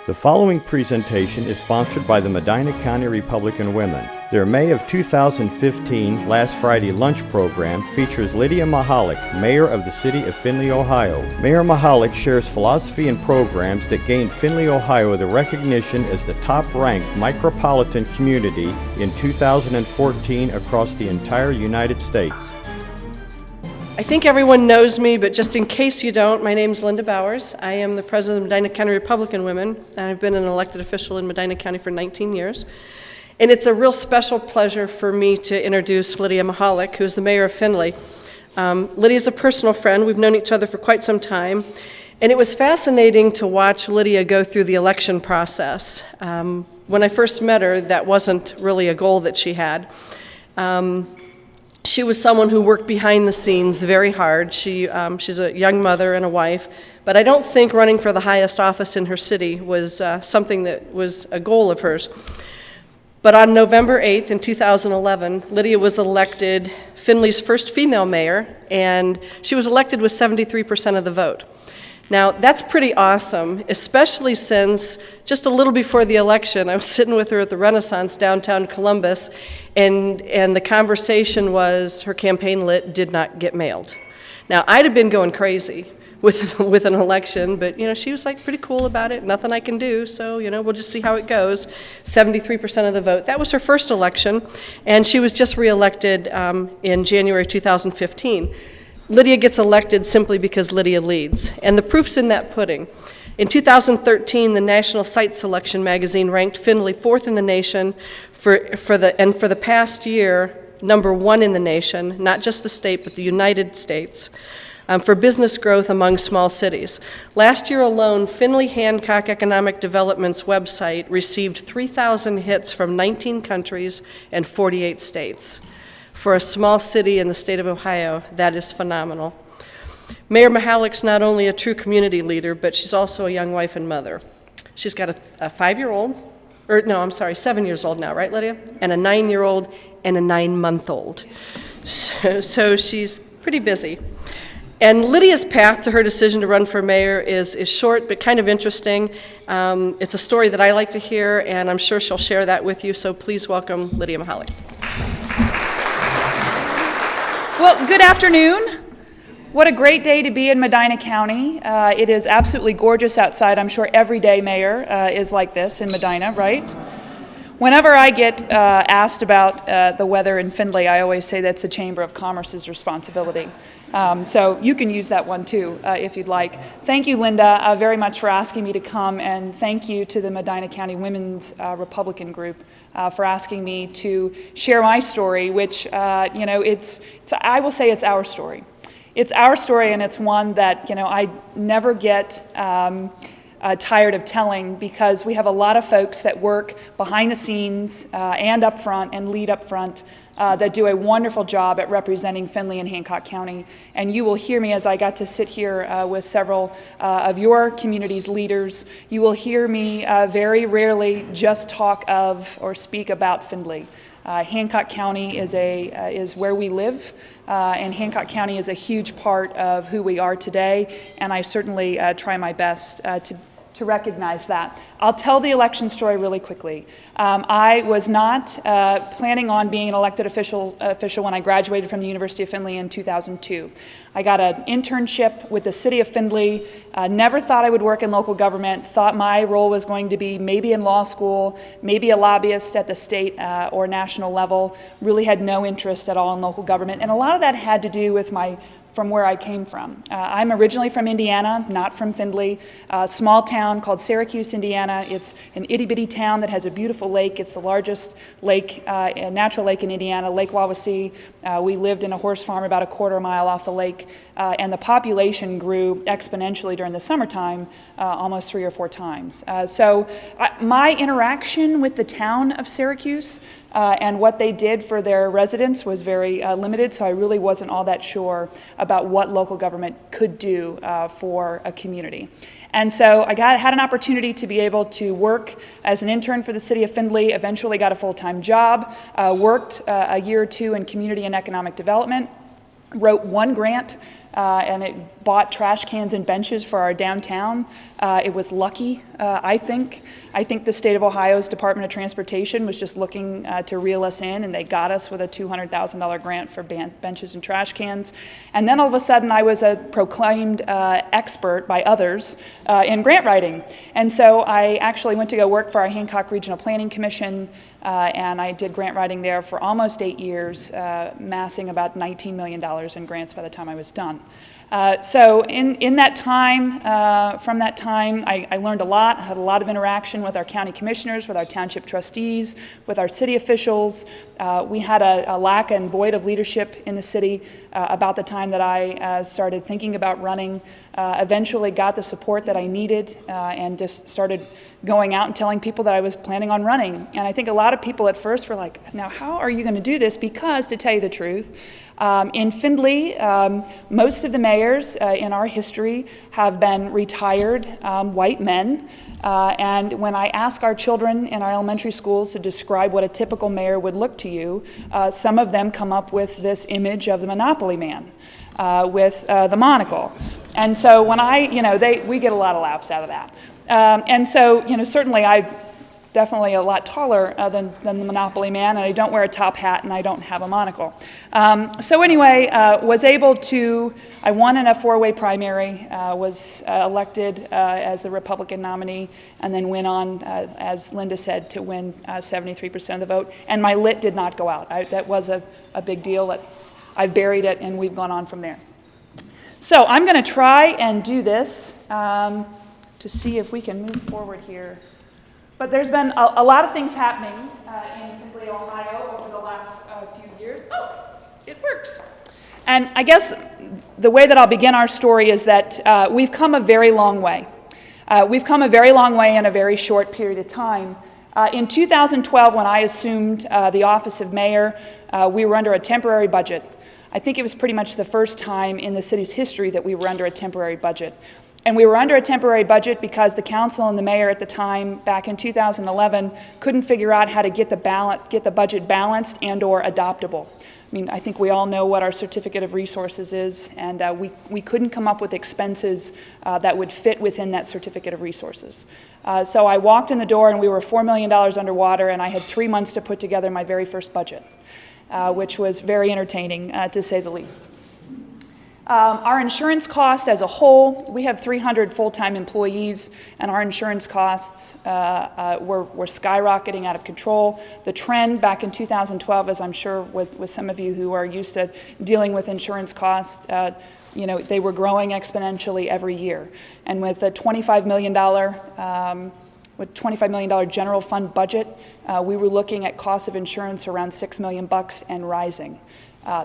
The following presentation is sponsored by the Medina County Republican Women. Their May of 2015 Last Friday lunch program features Lydia Mihalik, Mayor of the City of Findlay, Ohio. Mayor Mihalik shares philosophy and programs that gained Findlay, Ohio the recognition as the top-ranked micropolitan community in 2014 across the entire United States. I think everyone knows me, but just in case you don't, my name is Linda Bowers. I am the president of Medina County Republican Women, and I've been an elected official in Medina County for 19 years. And it's a real special pleasure for me to introduce Lydia Mihalik, who is the mayor of Findlay. Lydia is a personal friend. We've known each other for quite some time. And it was fascinating to watch Lydia go through the election process. When I first met her, that wasn't really a goal that she had. She was someone who worked behind the scenes very hard. She's a young mother and a wife, but I don't think running for the highest office in her city was something that was a goal of hers. But on November 8th in 2011, Lydia was elected Findlay's first female mayor, and she was elected with 73% of the vote. Now, that's pretty awesome, especially since just a little before the election, I was sitting with her at the Renaissance downtown Columbus, and the conversation was her campaign lit did not get mailed. Now, I'd have been going crazy with an election, but she was like pretty cool about it. Nothing I can do, so we'll just see how it goes. 73% of the vote. That was her first election, and she was just reelected in January 2015. Lydia gets elected simply because Lydia leads, and the proof's in that pudding. In 2013, the National Site Selection magazine ranked Findlay 4th in the nation for the past year, #1 in the nation, not just the state, but the United States, for business growth among small cities. Last year alone, Findlay Hancock Economic Development's website received 3,000 hits from 19 countries and 48 states. For a small city in the state of Ohio, that is phenomenal. Mayor Mihalik's not only a true community leader, but she's also a young wife and mother. She's got a 7 years old now, right, Lydia? And a 9-year-old and a 9-month-old. So she's pretty busy. And Lydia's path to her decision to run for mayor is short but kind of interesting. It's a story that I like to hear, and I'm sure she'll share that with you, so please welcome Lydia Mihalik. Well, good afternoon. What a great day to be in Medina County. It is absolutely gorgeous outside. I'm sure every day, Mayor, is like this in Medina, right? Whenever I get asked about the weather in Findlay, I always say that's the Chamber of Commerce's responsibility. So you can use that one too, if you'd like. Thank you, Linda, very much for asking me to come, and thank you to the Medina County Women's Republican Group for asking me to share my story, which, I will say it's our story. It's our story, and it's one that, I never get tired of telling, because we have a lot of folks that work behind the scenes and up front and lead up front that do a wonderful job at representing Findlay and Hancock County. And you will hear me as I got to sit here with several of your community's leaders. You will hear me very rarely just talk of or speak about Findlay. Hancock County is where we live, and Hancock County is a huge part of who we are today, and I certainly try my best to recognize that. I'll tell the election story really quickly. I was not planning on being an elected official when I graduated from the University of Findlay in 2002. I got an internship with the city of Findlay, never thought I would work in local government, thought my role was going to be maybe in law school, maybe a lobbyist at the state or national level, really had no interest at all in local government. And a lot of that had to do with from where I came from. I'm originally from Indiana, not from Findlay, a small town called Syracuse, Indiana. It's an itty-bitty town that has a beautiful lake. It's the largest lake, natural lake in Indiana, Lake Wawasee. We lived in a horse farm about a quarter mile off the lake, and the population grew exponentially during the summertime, almost 3 or 4 times. So my interaction with the town of Syracuse and what they did for their residents was very limited, so I really wasn't all that sure about what local government could do for a community. And so I had an opportunity to be able to work as an intern for the city of Findlay, eventually got a full-time job, worked a year or two in community and economic development, wrote one grant and it bought trash cans and benches for our downtown. It was lucky, I think. I think the state of Ohio's Department of Transportation was just looking to reel us in, and they got us with a $200,000 grant for benches and trash cans. And then all of a sudden I was a proclaimed expert by others in grant writing. And so I actually went to go work for our Hancock Regional Planning Commission, and I did grant writing there for almost 8 years, massing about $19 million in grants by the time I was done. So in that time, from that time, I learned a lot. I had a lot of interaction with our county commissioners, with our township trustees, with our city officials. We had a lack and void of leadership in the city about the time that I started thinking about running. Eventually got the support that I needed and just started going out and telling people that I was planning on running. And I think a lot of people at first were like, now how are you going to do this? Because, to tell you the truth, in Findlay, most of the mayors in our history have been retired white men. And when I ask our children in our elementary schools to describe what a typical mayor would look to you, some of them come up with this image of the Monopoly man with the monocle. And so when we get a lot of laughs out of that. And so, certainly I definitely a lot taller than the Monopoly man, and I don't wear a top hat, and I don't have a monocle. So anyway, was able to, I won in a four-way primary, was elected as the Republican nominee, and then went on, as Linda said, to win 73% of the vote. And my lit did not go out. That was a big deal. That I've buried it, and we've gone on from there. So I'm going to try and do this to see if we can move forward here. But there's been a lot of things happening in Findlay, Ohio over the last few years. Oh, it works. And I guess the way that I'll begin our story is that we've come a very long way. We've come a very long way in a very short period of time. In 2012, when I assumed the office of mayor, we were under a temporary budget. I think it was pretty much the first time in the city's history that we were under a temporary budget. And we were under a temporary budget because the council and the mayor at the time, back in 2011, couldn't figure out how to get the budget balanced and or adoptable. I mean, I think we all know what our certificate of resources is, and we couldn't come up with expenses that would fit within that certificate of resources. So I walked in the door and we were $4 million underwater, and I had 3 months to put together my very first budget, which was very entertaining, to say the least. Our insurance cost as a whole, we have 300 full-time employees, and our insurance costs were skyrocketing out of control. The trend back in 2012, as I'm sure with some of you who are used to dealing with insurance costs, they were growing exponentially every year. And with a $25 million general fund budget, we were looking at costs of insurance around $6 million and rising.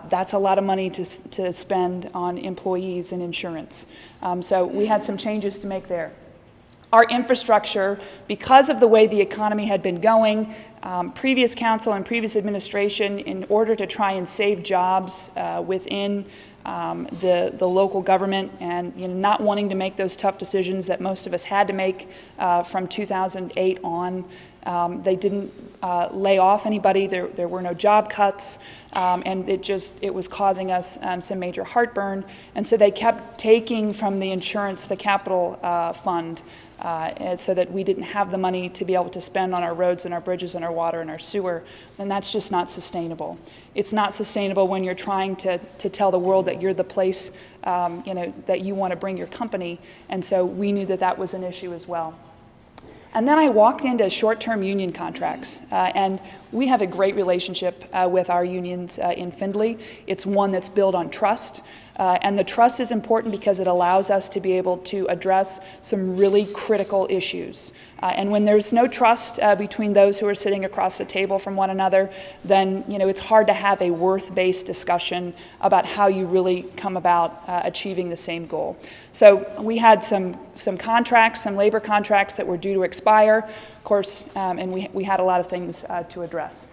That's a lot of money to spend on employees and insurance. So we had some changes to make there. Our infrastructure, because of the way the economy had been going, previous council and previous administration, in order to try and save jobs within the local government and not wanting to make those tough decisions that most of us had to make from 2008 on, they didn't lay off anybody. There were no job cuts, and it was causing us some major heartburn. And so they kept taking from the insurance, the capital fund, so that we didn't have the money to be able to spend on our roads and our bridges and our water and our sewer. And that's just not sustainable. It's not sustainable when you're trying to tell the world that you're the place that you want to bring your company. And so we knew that that was an issue as well. And then I walked into short-term union contracts, and we have a great relationship with our unions in Findlay. It's one that's built on trust, and the trust is important because it allows us to be able to address some really critical issues. And when there's no trust between those who are sitting across the table from one another, then it's hard to have a worth-based discussion about how you really come about achieving the same goal. So we had some contracts, some labor contracts that were due to expire, of course, and we had a lot of things to address.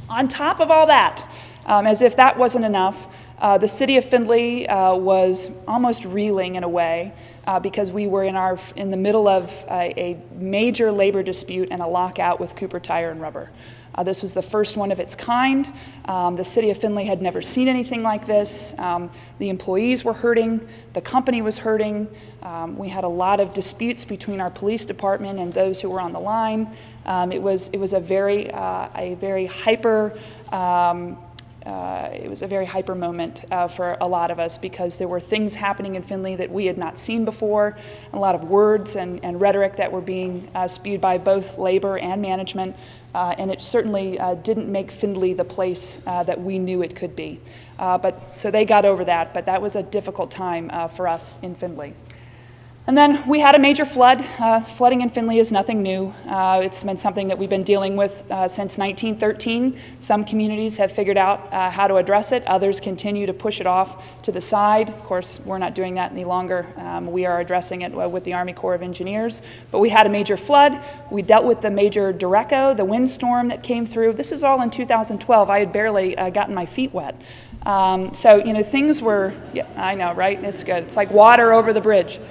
On top of all that, as if that wasn't enough, the city of Findlay was almost reeling in a way because we were in the middle of a major labor dispute and a lockout with Cooper Tire and Rubber. This was the first one of its kind. The city of Findlay had never seen anything like this. The employees were hurting, the company was hurting. We had a lot of disputes between our police department and those who were on the line. It was a very hyper moment for a lot of us, because there were things happening in Findlay that we had not seen before, a lot of words and rhetoric that were being spewed by both labor and management, and it certainly didn't make Findlay the place that we knew it could be. So they got over that, but that was a difficult time for us in Findlay. And then we had a major flood. Flooding in Findlay is nothing new. It's been something that we've been dealing with since 1913. Some communities have figured out how to address it. Others continue to push it off to the side. Of course, we're not doing that any longer. We are addressing it with the Army Corps of Engineers. But we had a major flood. We dealt with the major derecho, the windstorm that came through. This is all in 2012. I had barely gotten my feet wet. So, things were, yeah, I know, right? It's good. It's like water over the bridge.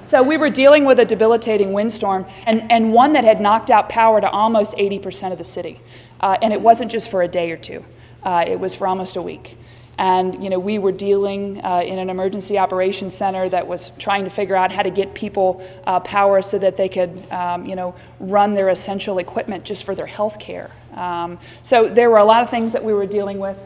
So we were dealing with a debilitating windstorm, and one that had knocked out power to almost 80% of the city. And it wasn't just for a day or two. It was for almost a week. And we were dealing in an emergency operations center that was trying to figure out how to get people power so that they could run their essential equipment just for their health care. So there were a lot of things that we were dealing with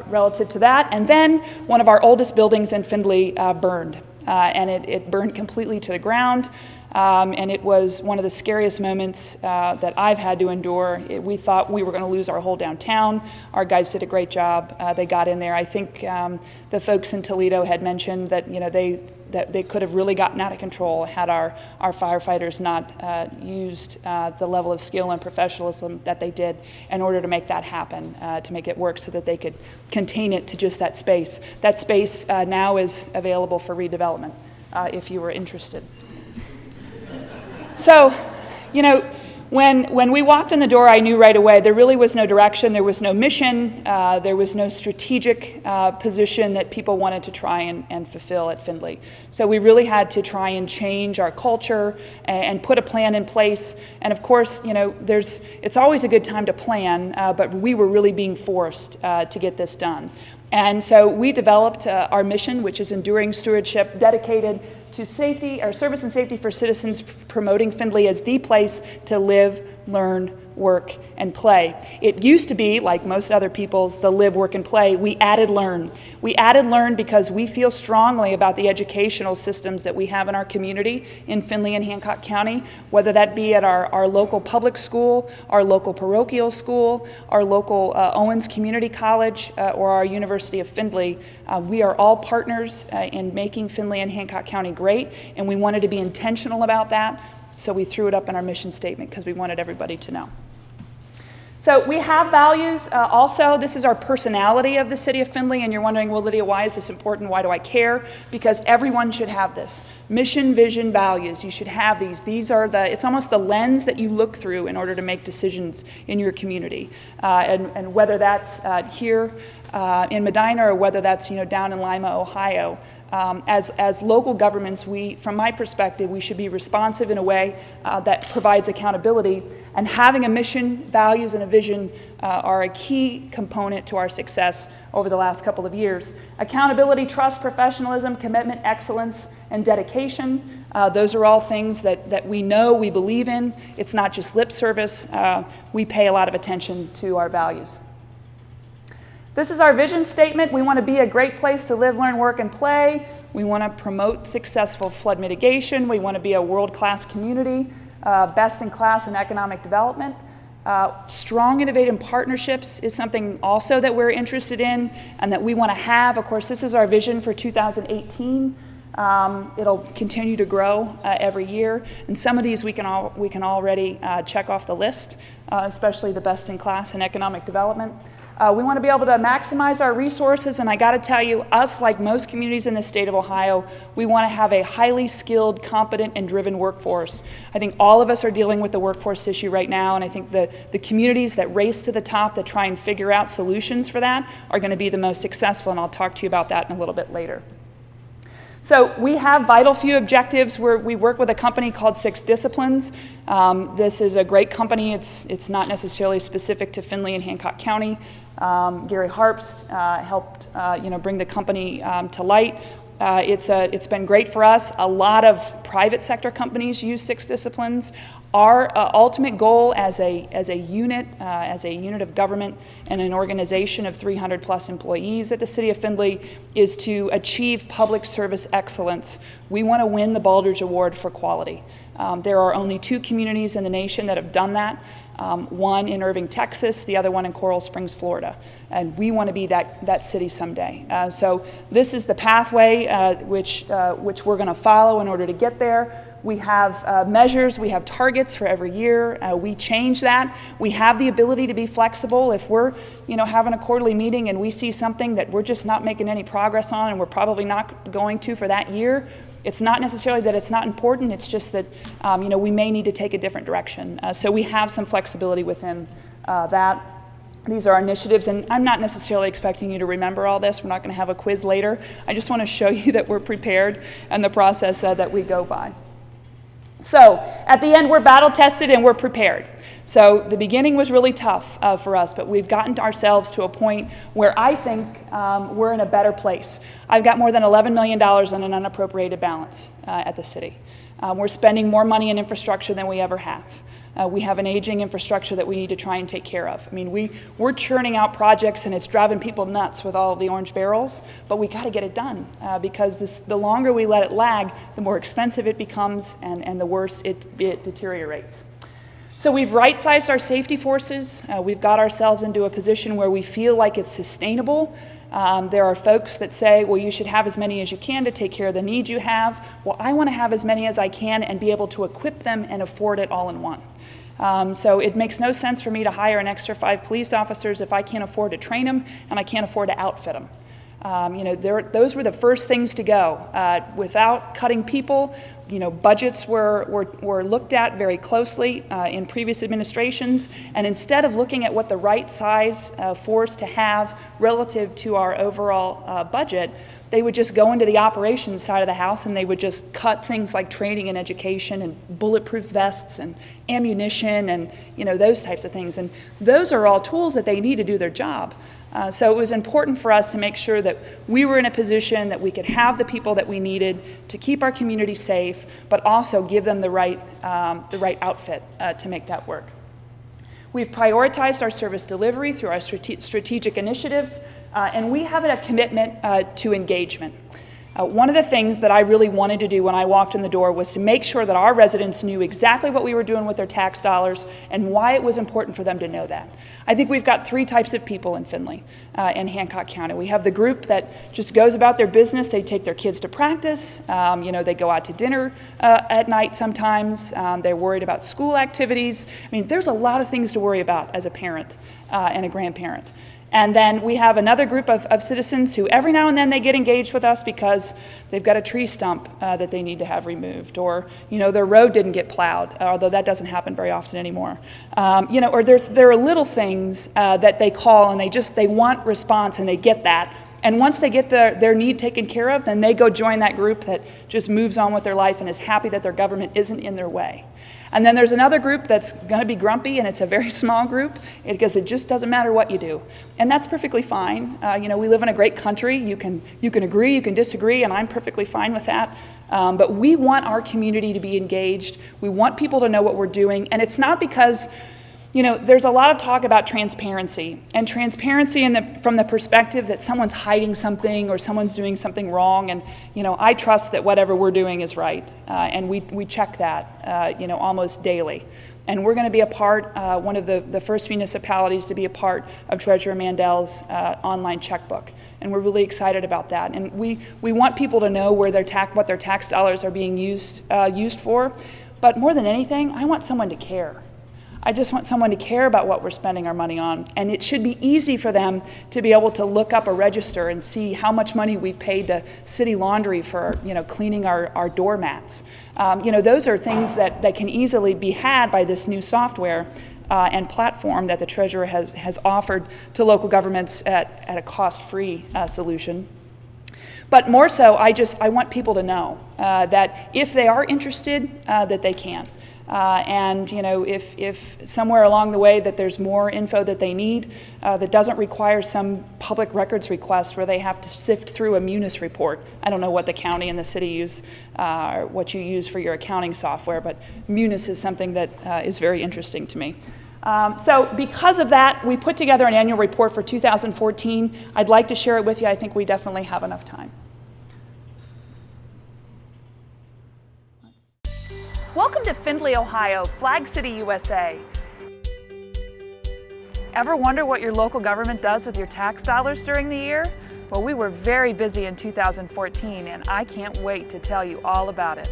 relative to that. And then one of our oldest buildings in Findlay burned. And it burned completely to the ground, and it was one of the scariest moments that I've had to endure. We thought we were going to lose our whole downtown. Our guys did a great job. They got in there. I think the folks in Toledo had mentioned that they could have really gotten out of control had our firefighters not used the level of skill and professionalism that they did in order to make that happen, to make it work so that they could contain it to just that space. That space now is available for redevelopment if you were interested. So, when we walked in the door, I knew right away there really was no direction, there was no mission, there was no strategic position that people wanted to try and fulfill at Findlay. So we really had to try and change our culture and put a plan in place. And of course, it's always a good time to plan, but we were really being forced to get this done. And so we developed our mission, which is enduring stewardship, dedicated to safety, or service and safety for citizens, promoting Findlay as the place to live, learn, work, and play. It used to be, like most other people's, the live, work, and play. We added learn. We added learn because we feel strongly about the educational systems that we have in our community in Findlay and Hancock County, whether that be at our local public school, our local parochial school, our local Owens Community College, or our University of Findlay. We are all partners in making Findlay and Hancock County great, and we wanted to be intentional about that. So we threw it up in our mission statement because we wanted everybody to know. So we have values also. This is our personality of the city of Findlay, and you're wondering, well, Lydia, why is this important? Why do I care? Because everyone should have this. Mission, vision, values. You should have these. It's almost the lens that you look through in order to make decisions in your community. And whether that's here in Medina or whether that's down in Lima, Ohio. As local governments, from my perspective, we should be responsive in a way that provides accountability, and having a mission, values, and a vision are a key component to our success over the last couple of years. Accountability, trust, professionalism, commitment, excellence, and dedication. Those are all things that we know, we believe in. It's not just lip service. We pay a lot of attention to our values. This is our vision statement. We want to be a great place to live, learn, work, and play. We want to promote successful flood mitigation. We want to be a world-class community, best in class in economic development. Strong, innovative partnerships is something also that we're interested in and that we want to have. Of course, this is our vision for 2018. It'll continue to grow every year, and some of these we can already check off the list, especially the best in class in economic development. We want to be able to maximize our resources, and I got to tell you, us, like most communities in the state of Ohio, we want to have a highly skilled, competent, and driven workforce. I think all of us are dealing with the workforce issue right now, and I think the communities that race to the top that try and figure out solutions for that are going to be the most successful, and I'll talk to you about that in a little bit later. So we have vital few objectives where we work with a company called 6 Disciplines. This is a great company. It's not necessarily specific to Findlay and Hancock County. Gary Harpst helped bring the company to light. It's been great for us. A lot of private sector companies use 6 Disciplines. Our ultimate goal as a unit of government and an organization of 300 plus employees at the City of Findlay is to achieve public service excellence. We want to win the Baldrige Award for quality. There are only 2 communities in the nation that have done that. One in Irving, Texas, the other one in Coral Springs, Florida. And we want to be that city someday. So this is the pathway which we're going to follow in order to get there. We have measures, we have targets for every year. We change that. We have the ability to be flexible. If we're having a quarterly meeting and we see something that we're just not making any progress on and we're probably not going to for that year, it's not necessarily that it's not important, it's just that we may need to take a different direction. So we have some flexibility within that. These are our initiatives, and I'm not necessarily expecting you to remember all this. We're not going to have a quiz later. I just want to show you that we're prepared and the process that we go by. So at the end, we're battle tested and we're prepared. So the beginning was really tough for us, but we've gotten ourselves to a point where I think we're in a better place. I've got more than $11 million on an unappropriated balance at the city. We're spending more money in infrastructure than we ever have. We have an aging infrastructure that we need to try and take care of. I mean, we're churning out projects and it's driving people nuts with all the orange barrels, but we got to get it done because the longer we let it lag, the more expensive it becomes and the worse it deteriorates. So we've right-sized our safety forces. We've got ourselves into a position where we feel like it's sustainable. There are folks that say, well, you should have as many as you can to take care of the needs you have. Well, I want to have as many as I can and be able to equip them and afford it all in one. So it makes no sense for me to hire an extra 5 police officers if I can't afford to train them and I can't afford to outfit them. Those were the first things to go. Without cutting people, budgets were looked at very closely in previous administrations, and instead of looking at what the right size force to have relative to our overall budget, they would just go into the operations side of the house and they would just cut things like training and education and bulletproof vests and ammunition and those types of things. And those are all tools that they need to do their job. So it was important for us to make sure that we were in a position that we could have the people that we needed to keep our community safe, but also give them the right outfit to make that work. We've prioritized our service delivery through our strategic initiatives, and we have a commitment to engagement. One of the things that I really wanted to do when I walked in the door was to make sure that our residents knew exactly what we were doing with their tax dollars and why it was important for them to know that. I think we've got 3 types of people in Findlay and Hancock County. We have the group that just goes about their business. They take their kids to practice. They go out to dinner at night sometimes. They're worried about school activities. I mean, there's a lot of things to worry about as a parent and a grandparent. And then we have another group of citizens who every now and then they get engaged with us because they've got a tree stump that they need to have removed, or their road didn't get plowed, although that doesn't happen very often anymore. Or there are little things that they call and they want response and they get that. And once they get their need taken care of, then they go join that group that just moves on with their life and is happy that their government isn't in their way. And then there's another group that's going to be grumpy, and it's a very small group because it just doesn't matter what you do. And that's perfectly fine. We live in a great country. You can agree, you can disagree, and I'm perfectly fine with that. But we want our community to be engaged. We want people to know what we're doing. And it's not because there's a lot of talk about transparency, and transparency from the perspective that someone's hiding something or someone's doing something wrong, and I trust that whatever we're doing is right, and we check that almost daily. And we're going to be a part, one of the first municipalities to be a part of Treasurer Mandel's online checkbook, and we're really excited about that. And we want people to know what their tax dollars are being used for, but more than anything, I want someone to care. I just want someone to care about what we're spending our money on. And it should be easy for them to be able to look up a register and see how much money we've paid to City Laundry for cleaning our doormats. Those are things that can easily be had by this new software and platform that the Treasurer has offered to local governments at a cost-free solution. But more so, I want people to know that if they are interested, that they can. And you know, if somewhere along the way that there's more info that they need that doesn't require some public records request where they have to sift through a Munis report. I don't know what the county and the city use, or what you use for your accounting software, but Munis is something that is very interesting to me. So because of that, we put together an annual report for 2014. I'd like to share it with you. I think we definitely have enough time. Welcome to Findlay, Ohio, Flag City, USA. Ever wonder what your local government does with your tax dollars during the year? Well, we were very busy in 2014, and I can't wait to tell you all about it.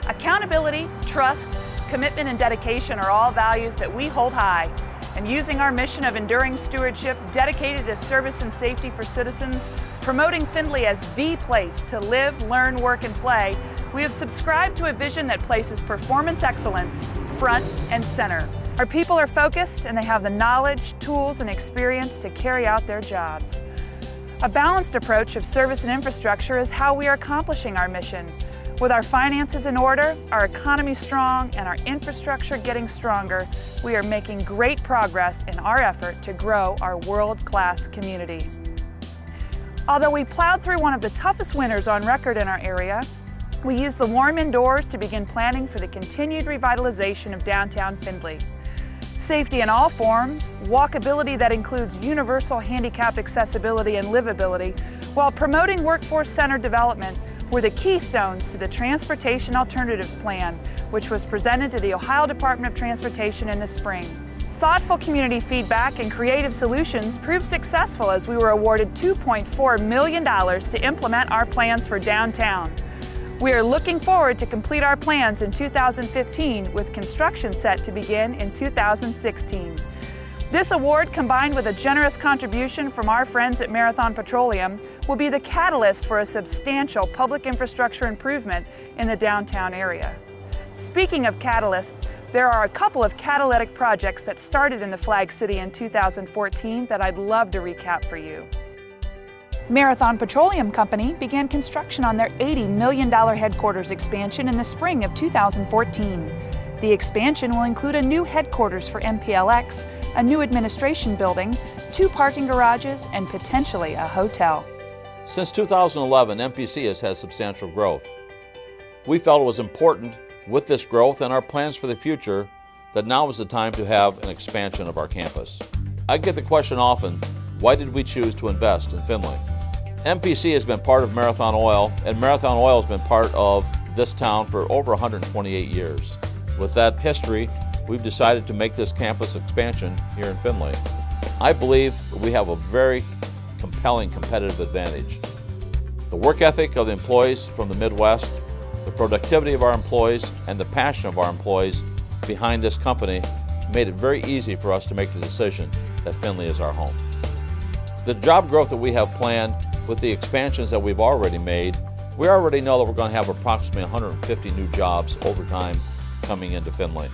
Accountability, trust, commitment, and dedication are all values that we hold high. And using our mission of enduring stewardship dedicated to service and safety for citizens, promoting Findlay as the place to live, learn, work, and play, we have subscribed to a vision that places performance excellence front and center. Our people are focused and they have the knowledge, tools, and experience to carry out their jobs. A balanced approach of service and infrastructure is how we are accomplishing our mission. With our finances in order, our economy strong, and our infrastructure getting stronger, we are making great progress in our effort to grow our world-class community. Although we plowed through one of the toughest winters on record in our area, we used the warm indoors to begin planning for the continued revitalization of downtown Findlay. Safety in all forms, walkability that includes universal handicapped accessibility and livability, while promoting workforce-centered development were the keystones to the Transportation Alternatives Plan, which was presented to the Ohio Department of Transportation in the spring. Thoughtful community feedback and creative solutions proved successful as we were awarded $2.4 million to implement our plans for downtown. We are looking forward to complete our plans in 2015 with construction set to begin in 2016. This award, combined with a generous contribution from our friends at Marathon Petroleum, will be the catalyst for a substantial public infrastructure improvement in the downtown area. Speaking of catalysts, there are a couple of catalytic projects that started in the Flag City in 2014 that I'd love to recap for you. Marathon Petroleum Company began construction on their $80 million headquarters expansion in the spring of 2014. The expansion will include a new headquarters for MPLX, a new administration building, 2 parking garages, and potentially a hotel. Since 2011, MPC has had substantial growth. We felt it was important with this growth and our plans for the future that now is the time to have an expansion of our campus. I get the question often, why did we choose to invest in Findlay? MPC has been part of Marathon Oil, and Marathon Oil has been part of this town for over 128 years. With that history, we've decided to make this campus expansion here in Findlay. I believe we have a very compelling competitive advantage. The work ethic of the employees from the Midwest, the productivity of our employees, and the passion of our employees behind this company made it very easy for us to make the decision that Findlay is our home. The job growth that we have planned with the expansions that we've already made, we already know that we're going to have approximately 150 new jobs over time coming into Findlay.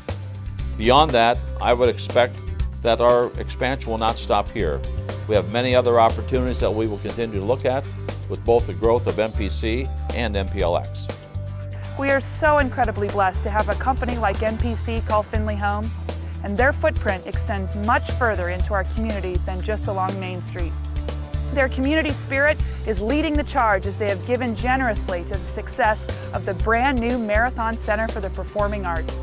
Beyond that, I would expect that our expansion will not stop here. We have many other opportunities that we will continue to look at with both the growth of MPC and MPLX. We are so incredibly blessed to have a company like MPC call Findlay home, and their footprint extends much further into our community than just along Main Street. Their community spirit is leading the charge as they have given generously to the success of the brand new Marathon Center for the Performing Arts.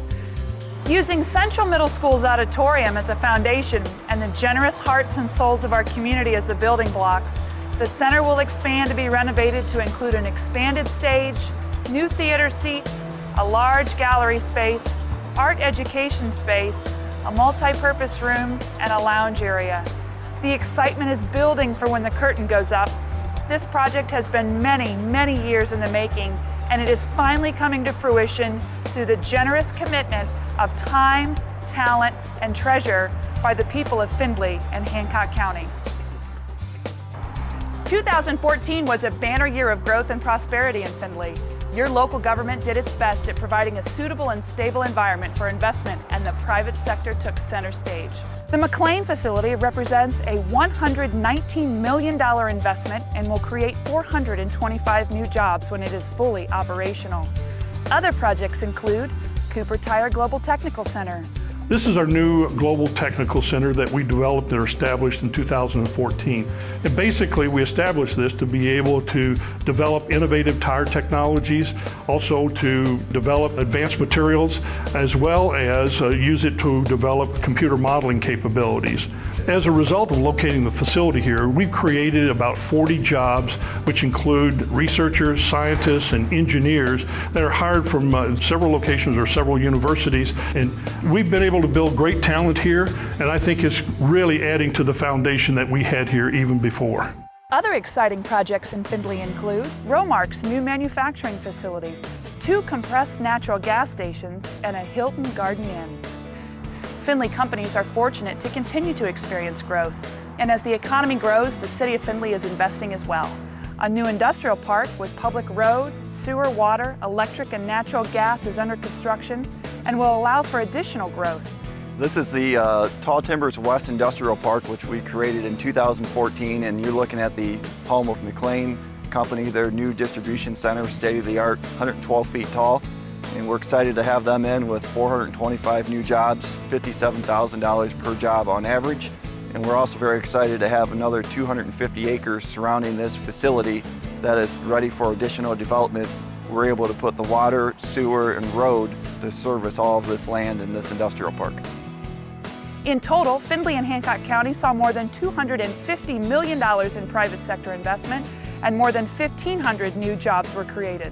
Using Central Middle School's auditorium as a foundation and the generous hearts and souls of our community as the building blocks, the center will expand to be renovated to include an expanded stage, new theater seats, a large gallery space, art education space, a multi-purpose room, and a lounge area. The excitement is building for when the curtain goes up. This project has been many, many years in the making, and it is finally coming to fruition through the generous commitment of time, talent, and treasure by the people of Findlay and Hancock County. 2014 was a banner year of growth and prosperity in Findlay. Your local government did its best at providing a suitable and stable environment for investment, and the private sector took center stage. The McLean facility represents a $119 million investment and will create 425 new jobs when it is fully operational. Other projects include Cooper Tire Global Technical Center. This is our new Global Technical Center that we developed and established in 2014. And basically we established this to be able to develop innovative tire technologies, also to develop advanced materials, as well as use it to develop computer modeling capabilities. As a result of locating the facility here, we've created about 40 jobs, which include researchers, scientists, and engineers that are hired from several locations or several universities. And we've been able to build great talent here, and I think it's really adding to the foundation that we had here even before. Other exciting projects in Findlay include Romark's new manufacturing facility, 2 compressed natural gas stations, and a Hilton Garden Inn. Findlay companies are fortunate to continue to experience growth, and as the economy grows, the City of Findlay is investing as well. A new industrial park with public road, sewer, water, electric, and natural gas is under construction and will allow for additional growth. This is the Tall Timbers West Industrial Park, which we created in 2014, and you're looking at the home of McLean Company, their new distribution center, state-of-the-art, 112 feet tall. And we're excited to have them in with 425 new jobs, $57,000 per job on average. And we're also very excited to have another 250 acres surrounding this facility that is ready for additional development. We're able to put the water, sewer, and road to service all of this land in this industrial park. In total, Findlay and Hancock County saw more than $250 million in private sector investment, and more than 1,500 new jobs were created.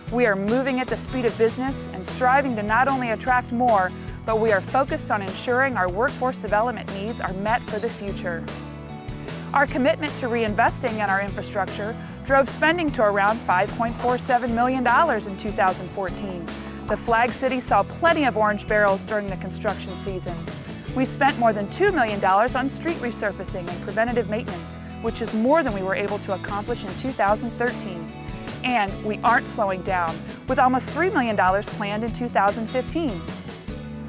We are moving at the speed of business and striving to not only attract more, but we are focused on ensuring our workforce development needs are met for the future. Our commitment to reinvesting in our infrastructure drove spending to around $5.47 million in 2014. The Flag City saw plenty of orange barrels during the construction season. We spent more than $2 million on street resurfacing and preventative maintenance, which is more than we were able to accomplish in 2013. And we aren't slowing down, with almost $3 million planned in 2015.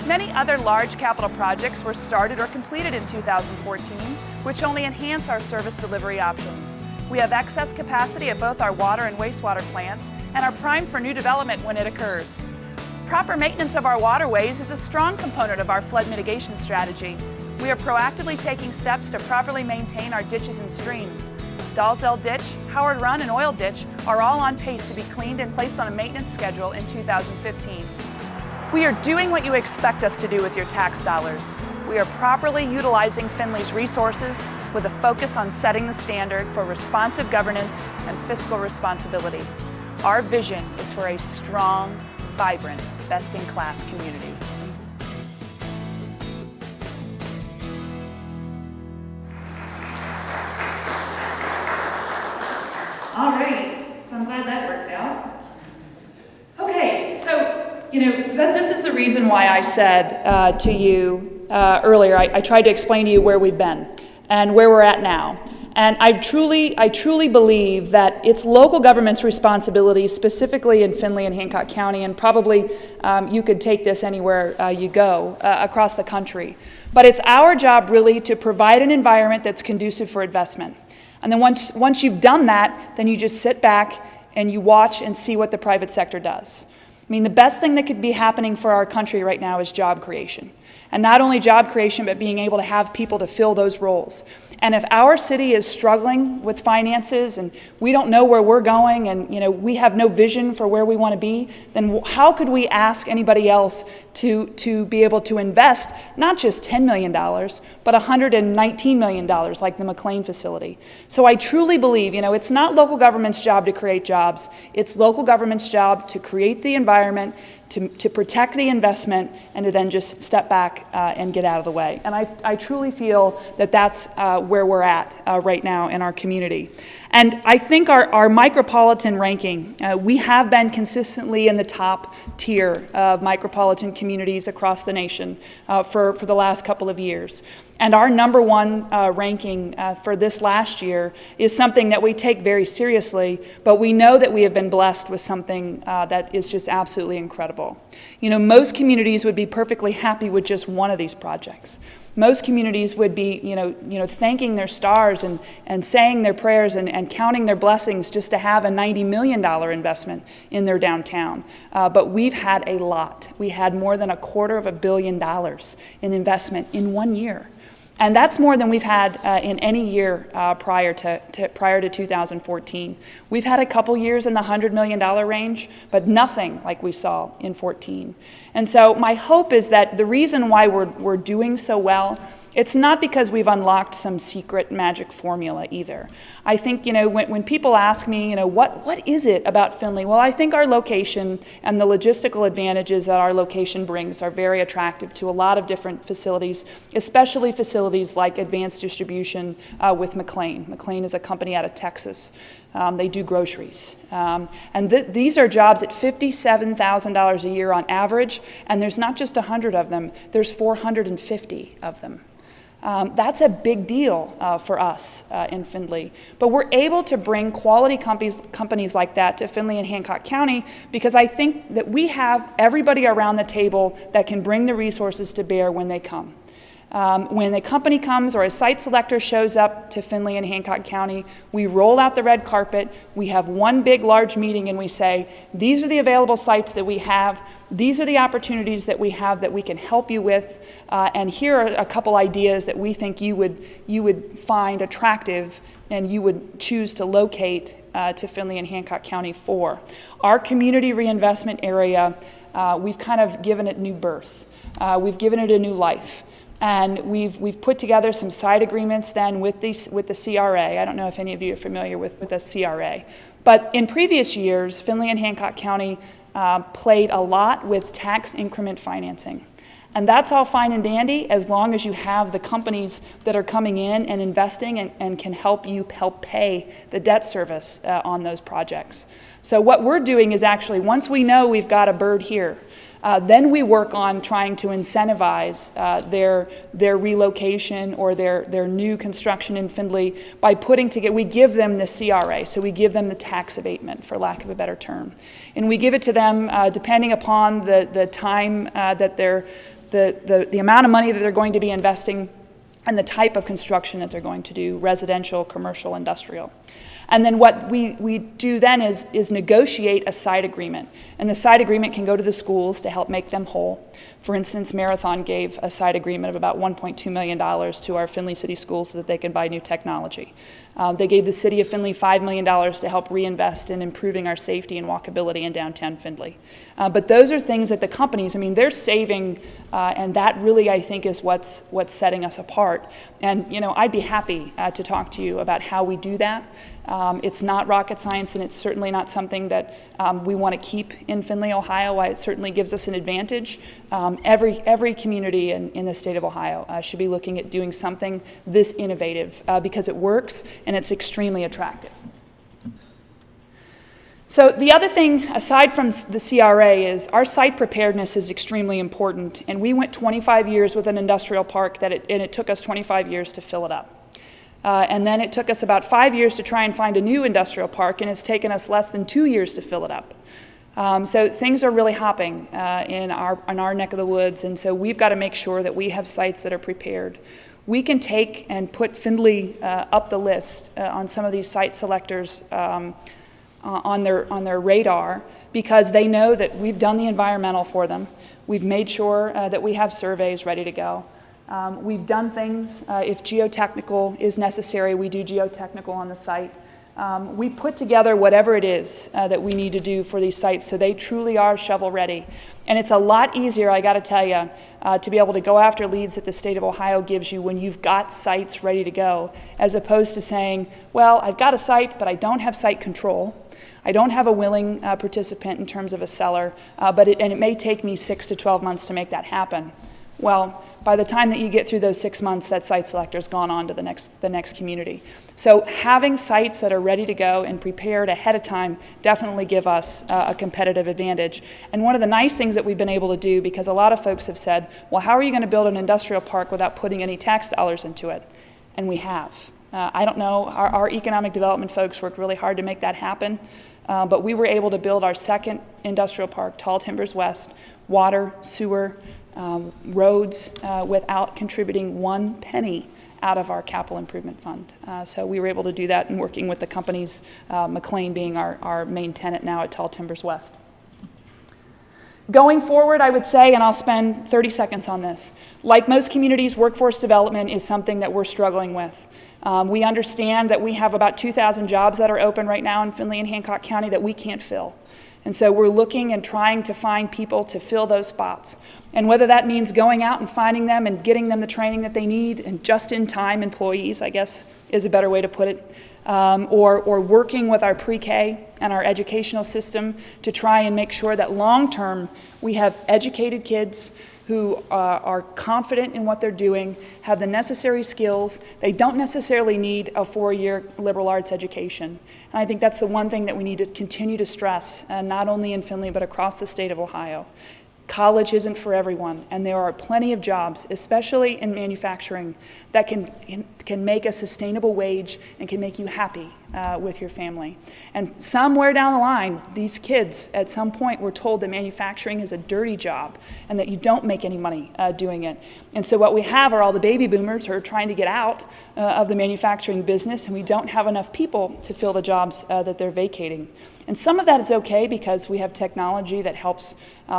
Many other large capital projects were started or completed in 2014, which only enhance our service delivery options. We have excess capacity at both our water and wastewater plants and are primed for new development when it occurs. Proper maintenance of our waterways is a strong component of our flood mitigation strategy. We are proactively taking steps to properly maintain our ditches and streams. Dalzell Ditch, Howard Run, and Oil Ditch are all on pace to be cleaned and placed on a maintenance schedule in 2015. We are doing what you expect us to do with your tax dollars. We are properly utilizing Findlay's resources with a focus on setting the standard for responsive governance and fiscal responsibility. Our vision is for a strong, vibrant, best-in-class community. All right, so I'm glad that worked out. Okay, so, this is the reason why I said to you earlier, I tried to explain to you where we've been and where we're at now. And I truly believe that it's local government's responsibility, specifically in Findlay and Hancock County, and probably you could take this anywhere you go across the country. But it's our job really to provide an environment that's conducive for investment. And then once you've done that, then you just sit back and you watch and see what the private sector does. I mean, the best thing that could be happening for our country right now is job creation. And not only job creation, but being able to have people to fill those roles. And if our city is struggling with finances and we don't know where we're going and we have no vision for where we want to be, then how could we ask anybody else to be able to invest not just $10 million, but $119 million like the McLean facility? So I truly believe, it's not local government's job to create jobs. It's local government's job to create the environment, to protect the investment, and to then just step back and get out of the way. And I truly feel that that's where we're at right now in our community. And I think our micropolitan ranking, we have been consistently in the top tier of micropolitan communities across the nation for the last couple of years. And our number one ranking for this last year is something that we take very seriously, but we know that we have been blessed with something that is just absolutely incredible. Most communities would be perfectly happy with just one of these projects. most communities would be, thanking their stars and saying their prayers and counting their blessings just to have a $90 million investment in their downtown. But we've had a lot. We had more than $250 million in investment in 1 year. And that's more than we've had in any year prior to 2014. We've had a couple years in the $100 million range, but nothing like we saw in 14. And so my hope is that the reason why we're doing so well, it's not because we've unlocked some secret magic formula either. I think, when people ask me, what is it about Findlay? Well, I think our location and the logistical advantages that our location brings are very attractive to a lot of different facilities, especially facilities like advanced distribution with McLean. McLean is a company out of Texas. They do groceries. And these are jobs at $57,000 a year on average, and there's not just 100 of them, there's 450 of them. That's a big deal for us in Findlay. But we're able to bring quality companies like that to Findlay and Hancock County because I think that we have everybody around the table that can bring the resources to bear when they come. When a company comes or a site selector shows up to Findlay and Hancock County, we roll out the red carpet, we have one big large meeting and we say, these are the available sites that we have, these are the opportunities that we have that we can help you with, and here are a couple ideas that we think you would find attractive and you would choose to locate to Findlay and Hancock County for. Our community reinvestment area, we've kind of given it new birth. We've given it a new life. And we've put together some side agreements then with the CRA. I don't know if any of you are familiar with the CRA. But in previous years, Findlay and Hancock County played a lot with tax increment financing. And that's all fine and dandy as long as you have the companies that are coming in and investing and can help pay the debt service on those projects. So what we're doing is actually, once we know we've got a bird here, then we work on trying to incentivize their relocation or their new construction in Findlay by putting together, we give them the CRA, so we give them the tax abatement, for lack of a better term. And we give it to them depending upon the time that the amount of money that they're going to be investing and the type of construction that they're going to do, residential, commercial, industrial. And then what we do then is negotiate a side agreement. And the side agreement can go to the schools to help make them whole. For instance, Marathon gave a side agreement of about $1.2 million to our Findlay City Schools so that they can buy new technology. They gave the city of Findlay $5 million to help reinvest in improving our safety and walkability in downtown Findlay. But those are things that the companies, they're saving, and that really, I think, is what's setting us apart. And, I'd be happy to talk to you about how we do that. It's not rocket science, and it's certainly not something that we want to keep in Findlay, Ohio. Why it certainly gives us an advantage. Every community in the state of Ohio should be looking at doing something this innovative because it works and it's extremely attractive. So the other thing, aside from the CRA, is our site preparedness is extremely important. And we went 25 years with an industrial park, and it took us 25 years to fill it up. And then it took us about 5 years to try and find a new industrial park, and it's taken us less than 2 years to fill it up. So things are really hopping in our neck of the woods, and so we've got to make sure that we have sites that are prepared. We can take and put Findlay up the list on some of these site selectors on their radar because they know that we've done the environmental for them. We've made sure that we have surveys ready to go. We've done things, if geotechnical is necessary, we do geotechnical on the site. We put together whatever it is that we need to do for these sites so they truly are shovel ready. And it's a lot easier, I gotta tell you, to be able to go after leads that the state of Ohio gives you when you've got sites ready to go, as opposed to saying, well, I've got a site, but I don't have site control. I don't have a willing participant in terms of a seller, and it may take me 6 to 12 months to make that happen. Well, by the time that you get through those 6 months, that site selector's gone on to the next community. So having sites that are ready to go and prepared ahead of time definitely give us a competitive advantage. And one of the nice things that we've been able to do, because a lot of folks have said, well, how are you going to build an industrial park without putting any tax dollars into it? And we have. I don't know, our economic development folks worked really hard to make that happen, but we were able to build our second industrial park, Tall Timbers West, water, sewer, roads without contributing one penny out of our capital improvement fund. So we were able to do that in working with the companies, McLean being our main tenant now at Tall Timbers West. Going forward, I would say, and I'll spend 30 seconds on this, like most communities, workforce development is something that we're struggling with. We understand that we have about 2,000 jobs that are open right now in Findlay and Hancock County that we can't fill. And so we're looking and trying to find people to fill those spots. And whether that means going out and finding them and getting them the training that they need, and just-in-time employees, I guess, is a better way to put it, or working with our pre-K and our educational system to try and make sure that long-term we have educated kids who are confident in what they're doing, have the necessary skills. They don't necessarily need a 4-year liberal arts education. And I think that's the one thing that we need to continue to stress, not only in Findlay, but across the state of Ohio. College isn't for everyone, and there are plenty of jobs, especially in manufacturing, that can make a sustainable wage and can make you happy with your family. And somewhere down the line, these kids at some point were told that manufacturing is a dirty job and that you don't make any money doing it. And so what we have are all the baby boomers who are trying to get out of the manufacturing business, and we don't have enough people to fill the jobs that they're vacating. And some of that is okay because we have technology that helps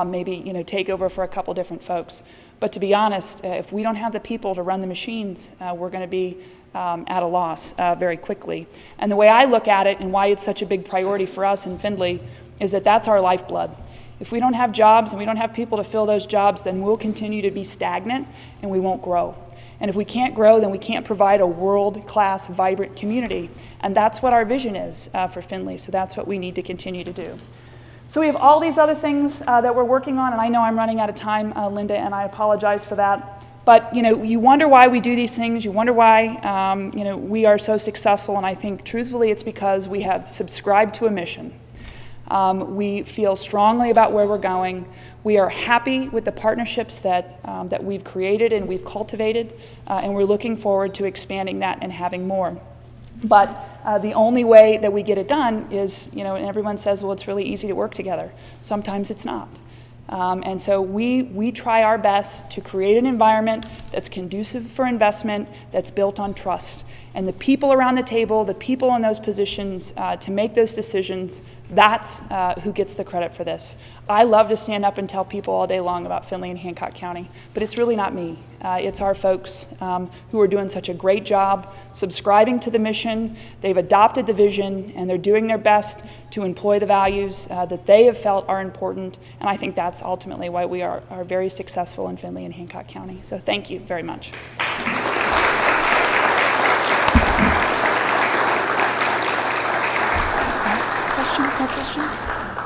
maybe take over for a couple different folks. But to be honest, if we don't have the people to run the machines, we're going to be at a loss very quickly. And the way I look at it and why it's such a big priority for us in Findlay is that that's our lifeblood. If we don't have jobs and we don't have people to fill those jobs, then we'll continue to be stagnant and we won't grow. And if we can't grow, then we can't provide a world-class, vibrant community. And that's what our vision is for Findlay, so that's what we need to continue to do. So we have all these other things that we're working on, and I know I'm running out of time, Linda, and I apologize for that. But you wonder why we do these things, you wonder why we are so successful, and I think truthfully it's because we have subscribed to a mission. We feel strongly about where we're going. We are happy with the partnerships that we've created and we've cultivated, and we're looking forward to expanding that and having more. But the only way that we get it done is, and everyone says, well, it's really easy to work together. Sometimes it's not. And so we try our best to create an environment that's conducive for investment, that's built on trust. And the people around the table, the people in those positions to make those decisions, that's who gets the credit for this. I love to stand up and tell people all day long about Findlay and Hancock County, but it's really not me. It's our folks who are doing such a great job subscribing to the mission. They've adopted the vision, and they're doing their best to employ the values that they have felt are important. And I think that's ultimately why we are very successful in Findlay and Hancock County. So thank you very much. Questions? No questions?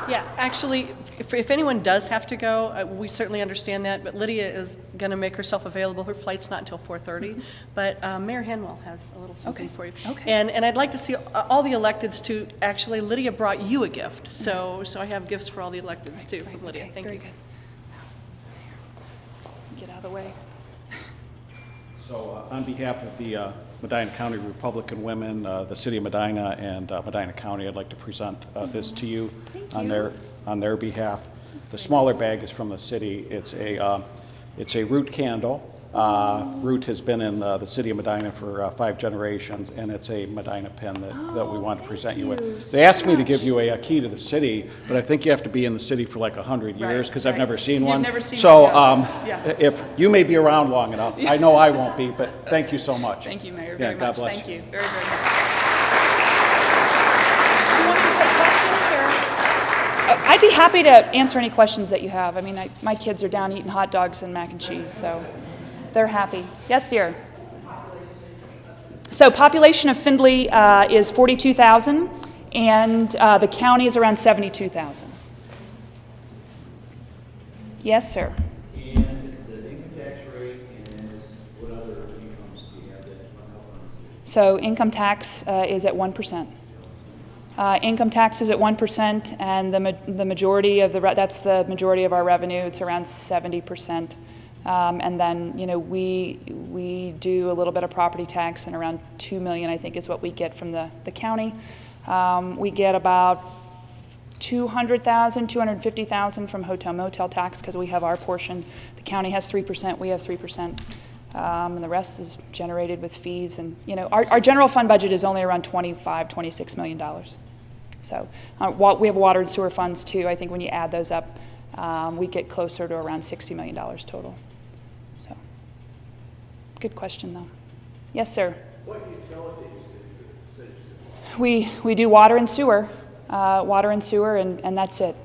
Yeah, actually, if anyone does have to go, we certainly understand that, but Lydia is going to make herself available. Her flight's not until 4:30, but Mayor Hanwell has a little something for you. Okay. And I'd like to see all the electeds to, actually, Lydia brought you a gift, so I have gifts for all the electeds too from Lydia. Thank you. Very good. Get out of the way. So on behalf of the Medina County Republican Women, the City of Medina, and Medina County, I'd like to present this to you on their behalf. The smaller bag is from the city. It's a root candle. Root has been in the City of Medina for 5 generations, and it's a Medina pin that we want to present you with. They asked me to give you a key to the city, but I think you have to be in the city for like 100 years because I've never seen one. Never seen so one, if you may be around long enough, I know I won't be, but thank you so much. Thank you, Mayor, Yeah, very God much. bless Thank you. you very, very much. Do you want me to take questions, or? I'd be happy to answer any questions that you have. I mean, my kids are down eating hot dogs and mac and cheese, so they're happy. Yes, dear. So population of Findlay is 42,000, and the county is around 72,000. Yes, sir. And the income tax rate is what other incomes do you have that help on the city? So income tax is at 1%. Income tax is at 1%, and the majority of that's the majority of our revenue. It's around 70%. And then, we do a little bit of property tax, and around $2 million, I think, is what we get from the county. We get about $200,000, $250,000 from hotel motel tax because we have our portion. The county has 3%, we have 3%. And the rest is generated with fees. And, you know, our general fund budget is only around $26 million. So we have water and sewer funds too. I think when you add those up, we get closer to around $60 million total. So, good question though. Yes, sir? What utilities is the city supply? We do water and sewer, and that's it.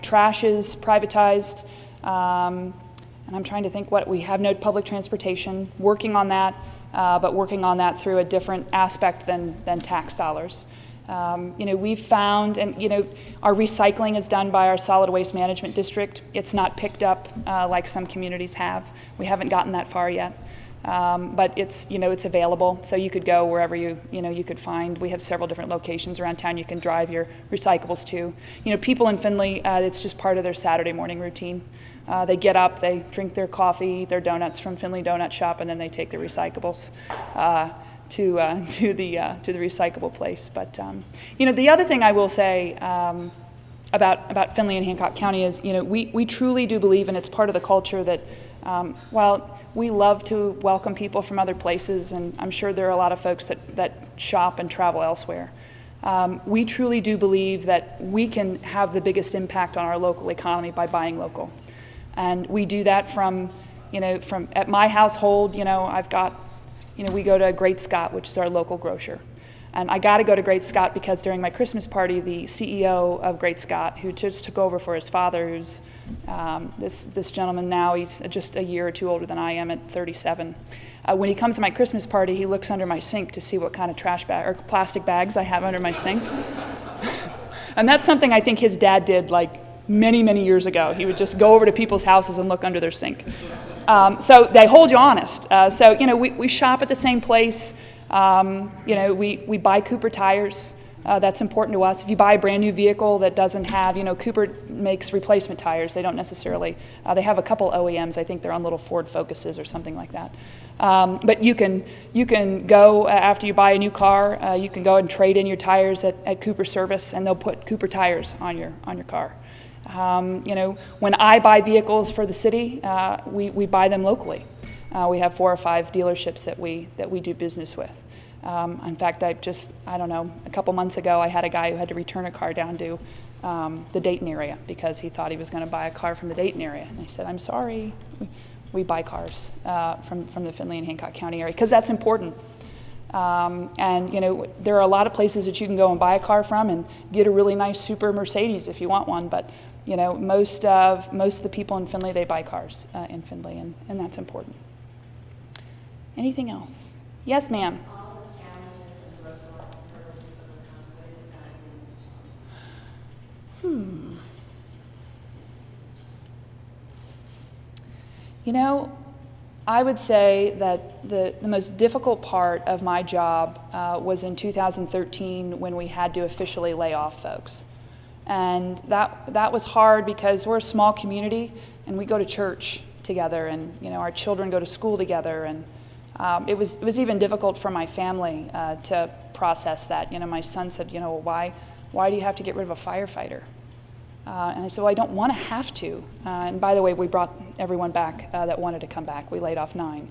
Trash is privatized, and I'm trying to think what, we have no public transportation, working on that, but working on that through a different aspect than tax dollars. You know, we've found, and you know, our recycling is done by our solid waste management district. It's not picked up like some communities have. We haven't gotten that far yet. But it's, you know, it's available, so you could go wherever you could find. We have several different locations around town you can drive your recyclables to. You know, people in Findlay, it's just part of their Saturday morning routine. They get up, they drink their coffee, eat their donuts from Findlay Donut Shop, and then they take their recyclables to the recyclable place. But you know, the other thing I will say about Findlay and Hancock County is, you know, we truly do believe, and it's part of the culture that while we love to welcome people from other places, and I'm sure there are a lot of folks that shop and travel elsewhere. We truly do believe that we can have the biggest impact on our local economy by buying local. And we do that from at my household, you know, I've got, you know, we go to Great Scott, which is our local grocer. And I got to go to Great Scott because during my Christmas party, the CEO of Great Scott, who just took over for his father, who's this gentleman now, he's just a year or two older than I am at 37. When he comes to my Christmas party, he looks under my sink to see what kind of trash bag or plastic bags I have under my sink. And that's something I think his dad did like many, many years ago. He would just go over to people's houses and look under their sink. So they hold you honest. So, you know, we shop at the same place. You know, we buy Cooper tires. That's important to us. If you buy a brand new vehicle that doesn't have, you know, Cooper makes replacement tires. They don't necessarily, they have a couple OEMs. I think they're on little Ford Focuses or something like that. But you can go after you buy a new car, you can go and trade in your tires at Cooper Service, and they'll put Cooper tires on your car. You know, when I buy vehicles for the city, we buy them locally. We have 4 or 5 dealerships that we do business with. In fact, I don't know, a couple months ago, I had a guy who had to return a car down to the Dayton area because he thought he was going to buy a car from the Dayton area. And I said, I'm sorry, we buy cars from the Findlay and Hancock County area because that's important. And you know, there are a lot of places that you can go and buy a car from and get a really nice super Mercedes if you want one. But you know, most of the people in Findlay, they buy cars in Findlay, and that's important. Anything else? Yes, ma'am. You know, I would say that the most difficult part of my job was in 2013 when we had to officially lay off folks. And that was hard because we're a small community and we go to church together, and you know, our children go to school together, and it was even difficult for my family to process that. You know, my son said, you know, why do you have to get rid of a firefighter? And I said, well, I don't want to have to. And by the way, we brought everyone back that wanted to come back. We laid off 9.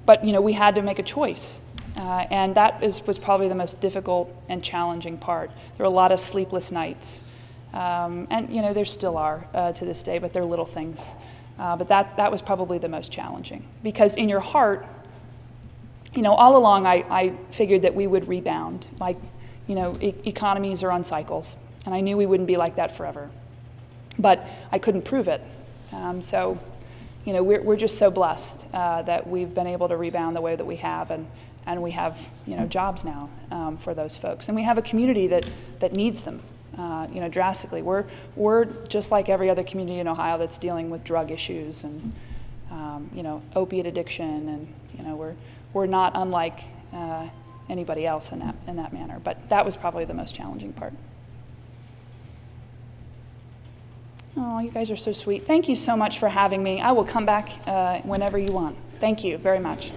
But you know, we had to make a choice. And that was probably the most difficult and challenging part. There were a lot of sleepless nights. And you know, there still are to this day, but they're little things. But that was probably the most challenging. Because in your heart, you know, all along I figured that we would rebound. Like, you know, economies are on cycles. And I knew we wouldn't be like that forever. But I couldn't prove it. So, you know, we're just so blessed that we've been able to rebound the way that we have, and we have, you know, jobs now for those folks. And we have a community that needs them, you know, drastically. We're just like every other community in Ohio that's dealing with drug issues and, you know, opiate addiction, and, you know, we're not unlike anybody else in that manner. But that was probably the most challenging part. Oh, you guys are so sweet. Thank you so much for having me. I will come back whenever you want. Thank you very much.